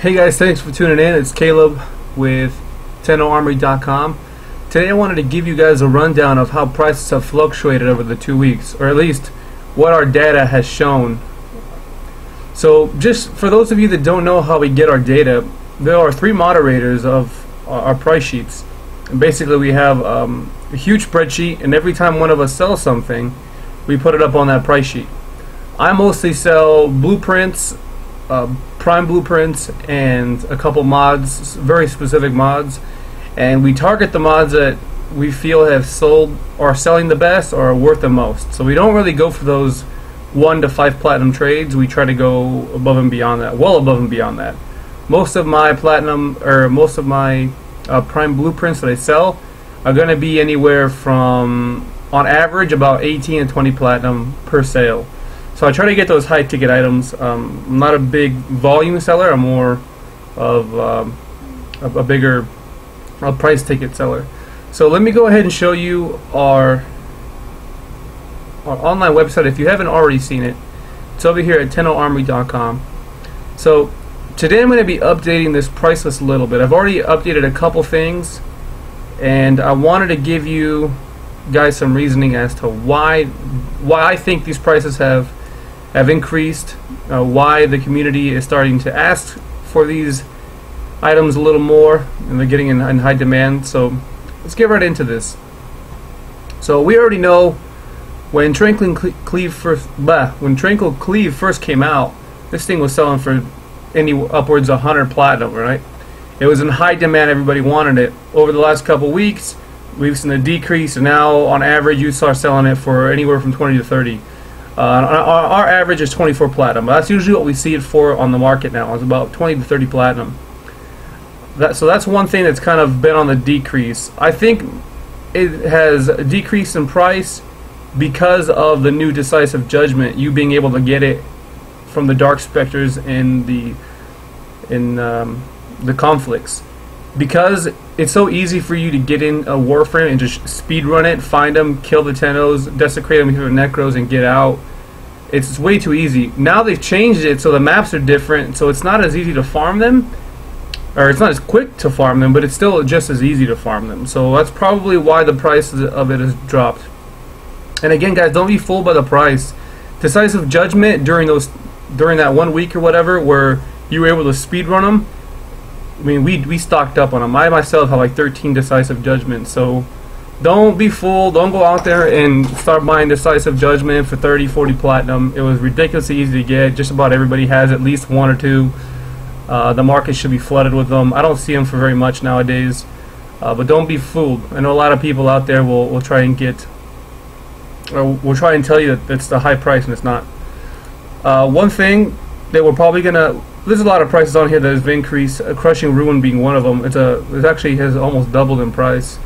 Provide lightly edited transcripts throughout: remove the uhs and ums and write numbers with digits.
Hey guys, thanks for tuning in. It's Caleb with TennoArmory.com. Today I wanted to give you guys a rundown of how prices have fluctuated over the 2 weeks, or at least what our data has shown. So just for those of you that don't know how we get our data, there are three moderators of our price sheets. And basically we have a huge spreadsheet, and every time one of us sells something, we put it up on that price sheet. I mostly sell blueprints, prime blueprints, and a couple mods, very specific mods, and we target the mods that we feel have sold or are selling the best or are worth the most. So we don't really go for those 1 to 5 platinum trades. We try to go above and beyond that, well above and beyond that. Most of my platinum, or most of my prime blueprints that I sell are going to be anywhere from, on average, about 18 to 20 platinum per sale. So I try to get those high ticket items. I'm not a big volume seller. I'm more of a bigger price ticket seller. So let me go ahead and show you our online website. If you haven't already seen it, it's over here at TennoArmory.com. So today I'm going to be updating this price list a little bit. I've already updated a couple things, and I wanted to give you guys some reasoning as to why I think these prices have increased, why the community is starting to ask for these items a little more, and they're getting in high demand. So let's get right into this. So we already know when Tranquil Cleave first came out, this thing was selling for upwards of 100 platinum, right? It was in high demand, everybody wanted it. Over the last couple weeks, we've seen a decrease, and now on average you start selling it for anywhere from 20 to 30. Our average is 24 platinum. That's usually what we see it for on the market now. It's about 20 to 30 platinum. So that's one thing that's kind of been on the decrease. I think it has decreased in price because of the new decisive judgment. You being able to get it from the dark specters in the conflicts. Because it's so easy for you to get in a Warframe and just speed run it, find them, kill the Tennos, desecrate them with your necros, and get out. It's way too easy. Now they've changed it so the maps are different, so it's not as easy to farm them, or it's not as quick to farm them, but it's still just as easy to farm them. So that's probably why the price of it has dropped. And again, guys, don't be fooled by the price. Decisive judgment during that 1 week or whatever, where you were able to speed run them. I mean, we stocked up on them. I myself have like 13 decisive judgments. So don't be fooled. Don't go out there and start buying decisive judgment for 30, 40 platinum. It was ridiculously easy to get. Just about everybody has at least 1 or 2. The market should be flooded with them. I don't see them for very much nowadays. But don't be fooled. I know a lot of people out there will try and get, or will try and tell you that it's the high price, and it's not. One thing that we're probably gonna, there's a lot of prices on here that have increased. Crushing Ruin being one of them. It actually has almost doubled in price.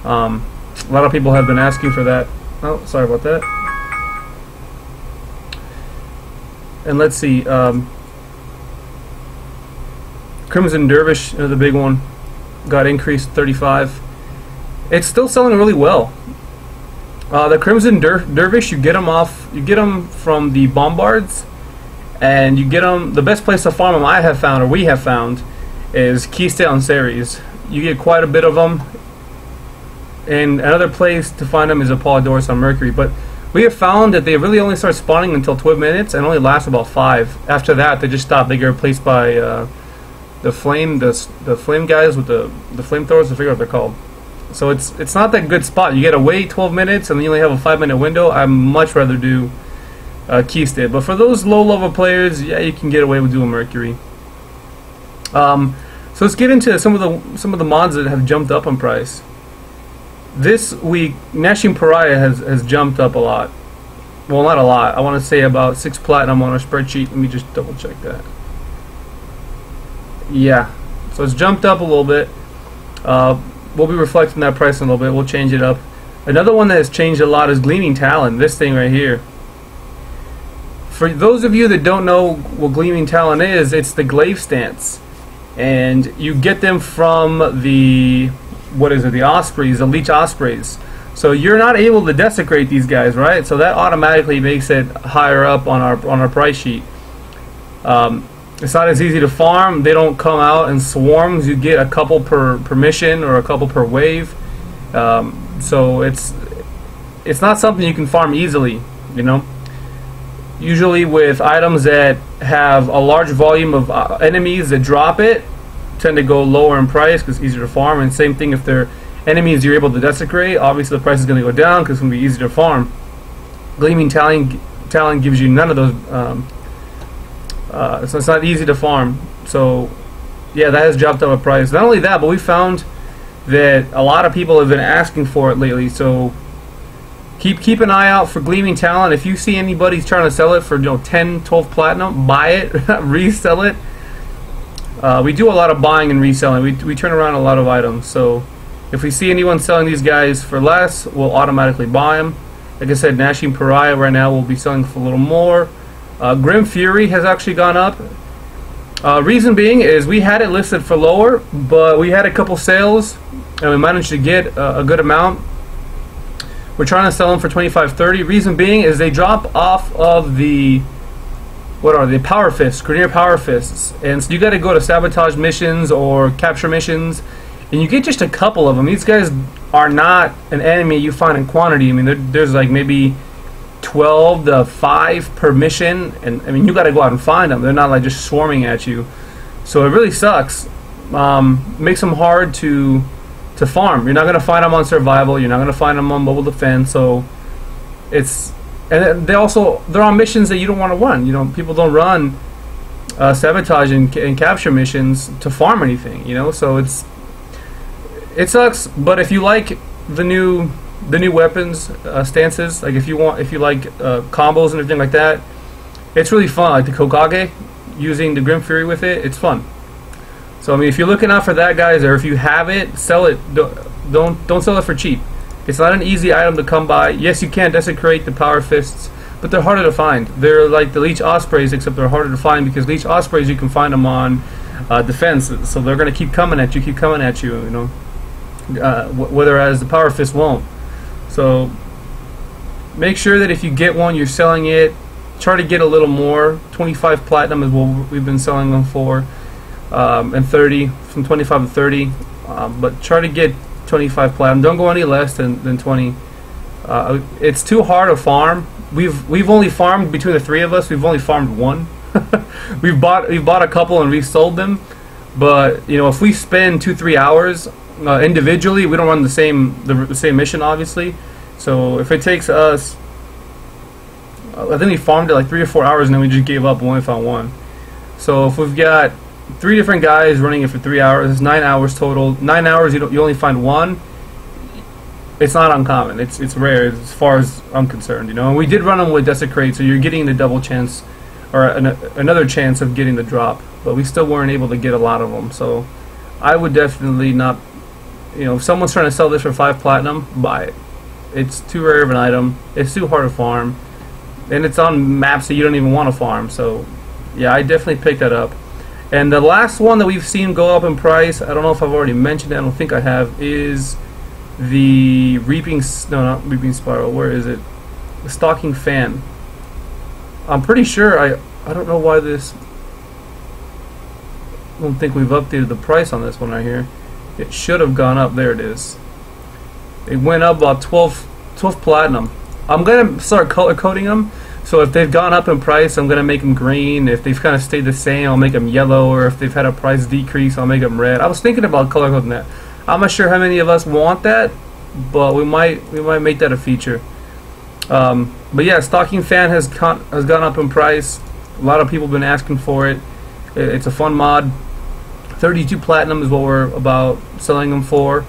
A lot of people have been asking for that. Oh, sorry about that. And let's see. Crimson Dervish, the big one, got increased 35. It's still selling really well. The Crimson Dervish, you get them from the Bombards. And you get them, the best place to farm them I have found, or we have found, is Keystale and Ceres. You get quite a bit of them. And another place to find them is Apollodorus on Mercury. But we have found that they really only start spawning until 12 minutes and only last about 5. After that, they just stop. They get replaced by the flame guys with the flamethrowers. I forget what they're called. So it's not that good spot. You gotta wait 12 minutes and then you only have a 5-minute window. I'd much rather do Keystale. But for those low-level players, yeah, you can get away with doing Mercury. So let's get into some of the mods that have jumped up in price. This week, Gnashing Pariah has jumped up a lot. Well, not a lot. I want to say about 6 platinum on our spreadsheet. Let me just double check that. Yeah, so it's jumped up a little bit. We'll be reflecting that price in a little bit. We'll change it up. Another one that has changed a lot is Gleaming Talon. This thing right here. For those of you that don't know what Gleaming Talon is, it's the glaive stance, and you get them from the the ospreys, the leech ospreys. So you're not able to desecrate these guys, right? So that automatically makes it higher up on our price sheet. It's not as easy to farm. They don't come out in swarms. You get a couple per mission or a couple per wave. So it's not something you can farm easily, you know. Usually with items that have a large volume of enemies that drop it, tend to go lower in price because it's easier to farm. And same thing if they're enemies you're able to desecrate, obviously the price is going to go down because it's going to be easier to farm. Gleaming Talon gives you none of those. So it's not easy to farm. So yeah, that has dropped up a price. Not only that, but we found that a lot of people have been asking for it lately. So keep an eye out for Gleaming Talon. If you see anybody trying to sell it for 10, 12 platinum, buy it, resell it. We do a lot of buying and reselling. We turn around a lot of items. So if we see anyone selling these guys for less, we'll automatically buy them. Like I said, Gnashing Pariah right now will be selling for a little more. Grim Fury has actually gone up. Reason being is we had it listed for lower, but we had a couple sales and we managed to get a good amount. We're trying to sell them for 25-30. Reason being is they drop off of the, what are they, Power Fists, Grenadier Power Fists, and so you got to go to sabotage missions or capture missions, and you get just a couple of them. These guys are not an enemy you find in quantity. I mean, there's like maybe 12 to 5 per mission, and I mean you got to go out and find them. They're not like just swarming at you, so it really sucks. Makes them hard to farm. You're not going to find them on survival. You're not going to find them on mobile defense. So it's, and they're on missions that you don't want to run. You know, people don't run sabotage and capture missions to farm anything. You know, so it sucks. But if you like the new weapons stances, like if you like combos and everything like that, it's really fun. Like the Kokage, using the Grim Fury with it, it's fun. So I mean, if you're looking out for that, guys, or if you have it, sell it. Don't sell it for cheap. It's not an easy item to come by. Yes, you can desecrate the Power Fists, but they're harder to find. They're like the Leech Ospreys, except they're harder to find because Leech Ospreys you can find them on defense, so they're gonna keep coming at you. You know, whereas the Power Fist won't. So make sure that if you get one, you're selling it. Try to get a little more. 25 platinum is what we've been selling them for, and 30, from 25 to 30. But try to get 25 platinum. Don't go any less than 20. It's too hard to farm. We've only farmed, between the three of us, we've only farmed one. we've bought a couple and resold them. But you know, if we spend 2-3 hours individually, we don't run the same mission, obviously. So if it takes us, I think we farmed it like 3 or 4 hours and then we just gave up and only found one. So if we've got 3 different guys running it for 3 hours, it's 9 hours total. 9 hours you only find one. It's not uncommon. It's rare as far as I'm concerned. You know, and we did run them with Desecrate, so you're getting the double chance or another chance of getting the drop. But we still weren't able to get a lot of them. So I would definitely not. You know, if someone's trying to sell this for 5 platinum, buy it. It's too rare of an item. It's too hard to farm, and it's on maps that you don't even want to farm. So yeah, I definitely picked that up. And the last one that we've seen go up in price, I don't know if I've already mentioned it, I don't think I have, is the not Reaping Spiral, where is it? The Stalking Fan. I'm pretty sure, I don't know why this, I don't think we've updated the price on this one right here. It should have gone up. There it is. It went up about 12 platinum. I'm going to start color coding them. So if they've gone up in price, I'm going to make them green. If they've kind of stayed the same, I'll make them yellow. Or if they've had a price decrease, I'll make them red. I was thinking about color coding that. I'm not sure how many of us want that, but we might make that a feature. But yeah, Stalking Fan has gone up in price. A lot of people have been asking for it. It's a fun mod. 32 platinum is what we're about selling them for.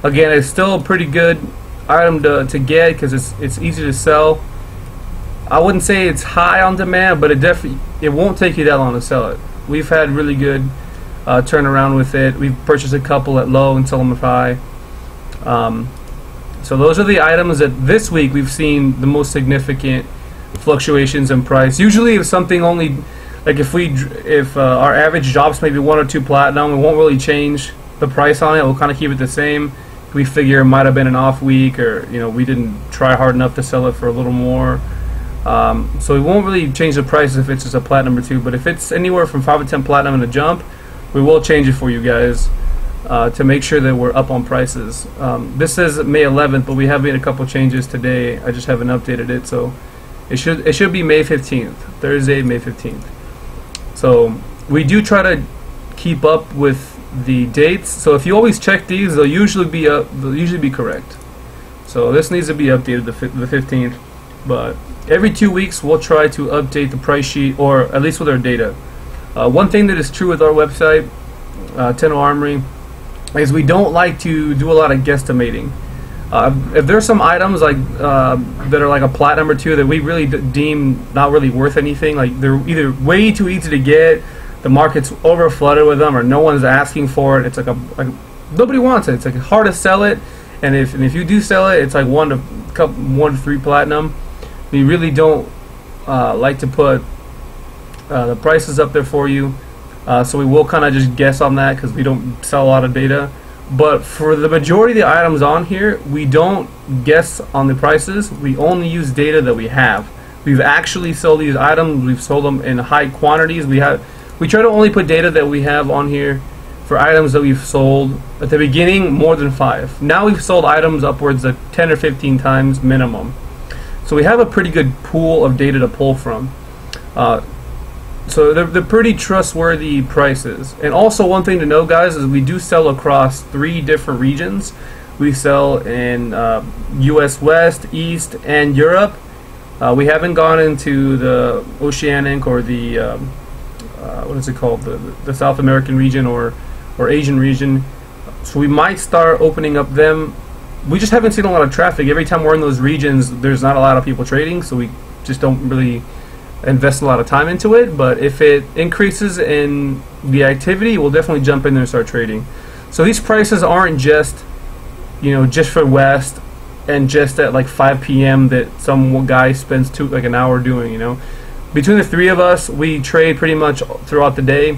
Again, it's still a pretty good item to get because it's easy to sell. I wouldn't say it's high on demand, but it won't take you that long to sell it. We've had really good turnaround with it. We've purchased a couple at low and sell them at high. So those are the items that this week we've seen the most significant fluctuations in price. Usually, if something only, like if our average drops maybe 1 or 2 platinum, it won't really change the price on it. We'll kind of keep it the same. We figure it might have been an off week, or you know, we didn't try hard enough to sell it for a little more. So we won't really change the price if it's just a platinum or two, but if it's anywhere from 5 to 10 platinum and a jump, we will change it for you guys to make sure that we're up on prices. This is May 11th, but we have made a couple changes today. I just haven't updated it, so it should be May 15th, Thursday, May 15th. So we do try to keep up with the dates. So if you always check these, they'll usually be correct. So this needs to be updated the 15th, but every 2 weeks we'll try to update the price sheet, or at least with our data. One thing that is true with our website, Tenno Armory, is we don't like to do a lot of guesstimating. If there's some items like that are like a platinum or two that we really deem not really worth anything, like they're either way too easy to get, the market's over flooded with them, or no one's asking for it, it's like nobody wants it, it's like hard to sell it, and if you do sell it, it's like 1 to 3 platinum. We really don't like to put the prices up there for you, so we will kind of just guess on that because we don't sell a lot of data. But for the majority of the items on here, we don't guess on the prices. We only use data that we have. We've actually sold these items. We've sold them in high quantities. We try to only put data that we have on here for items that we've sold at the beginning more than 5. Now we've sold items upwards of 10 or 15 times minimum. So we have a pretty good pool of data to pull from. So they're pretty trustworthy prices. And also one thing to know, guys, is we do sell across 3 different regions. We sell in US West, East, and Europe. We haven't gone into the Oceanic or the what is it called, the South American region or Asian region. So we might start opening up them. We just haven't seen a lot of traffic. Every time we're in those regions, there's not a lot of people trading, so we just don't really invest a lot of time into it. But if it increases in the activity, we'll definitely jump in there and start trading. So these prices aren't just, just for West and just at like 5 p.m. that some guy spends like an hour doing. Between the 3 of us, we trade pretty much throughout the day.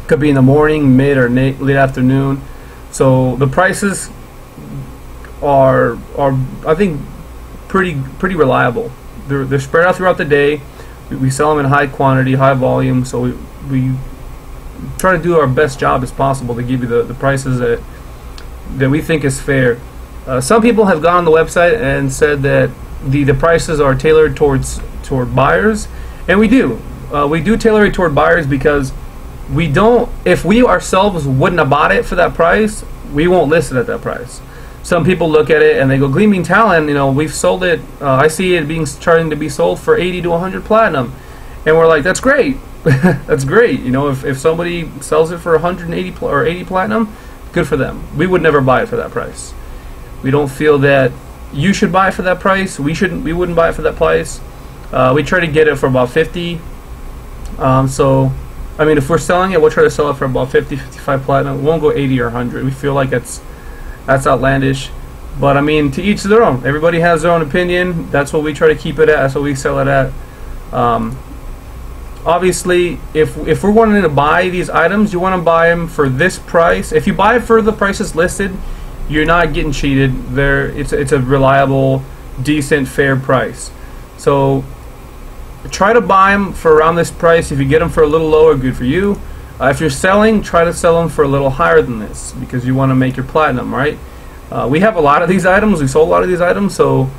Could be in the morning, mid or late afternoon. So the prices are I think pretty reliable. They're spread out throughout the day. We sell them in high quantity, high volume, so we try to do our best job as possible to give you the prices that we think is fair. Some people have gone on the website and said that the prices are tailored toward buyers, and we do. We do tailor it toward buyers because we don't. If we ourselves wouldn't have bought it for that price, we won't list it at that price. Some people look at it and they go, Gleaming Talon, we've sold it. I see it starting to be sold for 80 to 100 platinum, and we're like, that's great. That's great. If somebody sells it for 180 or 80 platinum, good for them. We would never buy it for that price. We don't feel that you should buy it for that price. We wouldn't buy it for that price. We try to get it for about 50. So, I mean, if we're selling it, we'll try to sell it for about 50, 55 platinum. We won't go 80 or 100. We feel like that's outlandish. But I mean, to each their own. Everybody has their own opinion. That's what we try to keep it at. That's what we sell it at. Obviously, if we're wanting to buy these items, you want to buy them for this price. If you buy it for the prices listed, you're not getting cheated. It's a reliable, decent, fair price. So try to buy them for around this price. If you get them for a little lower, good for you. If you're selling, try to sell them for a little higher than this because you want to make your platinum, right? We have a lot of these items. We sold a lot of these items, so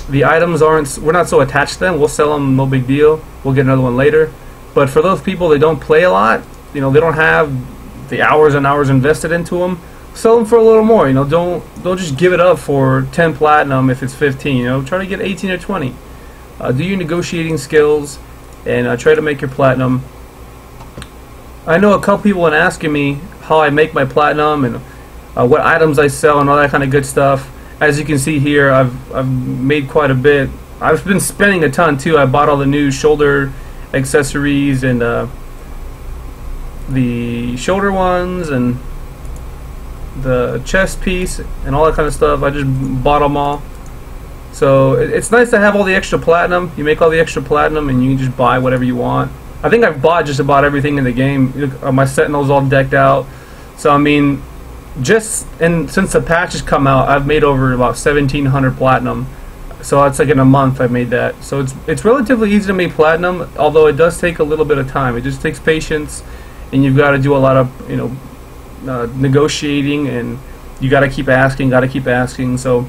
the items we're not so attached to them. We'll sell them, no big deal. We'll get another one later. But for those people that don't play a lot, they don't have the hours and hours invested into them, sell them for a little more. Don't just give it up for 10 platinum if it's 15. Try to get 18 or 20. Do your negotiating skills and try to make your platinum. I know a couple people have been asking me how I make my platinum and what items I sell and all that kind of good stuff. As you can see here, I've made quite a bit. I've been spending a ton too. I bought all the new shoulder accessories and the shoulder ones and the chest piece and all that kind of stuff. I just bought them all. So it's nice to have all the extra platinum. You make all the extra platinum and you can just buy whatever you want. I think I've bought just about everything in the game. My Sentinel's all decked out. So I mean, since the patches come out, I've made over about 1,700 platinum So it's like in a month I made that. So it's relatively easy to make platinum, although it does take a little bit of time. It just takes patience, and you've got to do a lot of negotiating, and you got to keep asking. So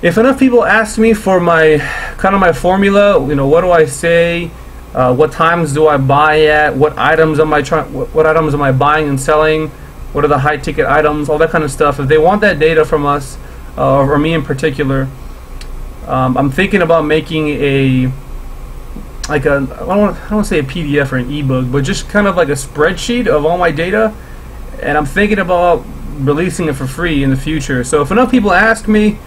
if enough people ask me for my my formula, what do I say? What times do I buy at? What items am I what items am I buying and selling? What are the high ticket items? All that kind of stuff. If they want that data from us, or me in particular, I'm thinking about making I don't want to say a PDF or an ebook, but just kind of like a spreadsheet of all my data, and I'm thinking about releasing it for free in the future. So if enough people ask me,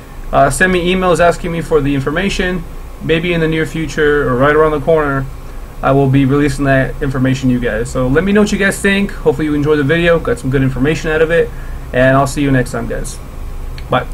send me emails asking me for the information, maybe in the near future or right around the corner, I will be releasing that information to you guys. So let me know what you guys think. Hopefully you enjoyed the video, got some good information out of it, and I'll see you next time, guys. Bye.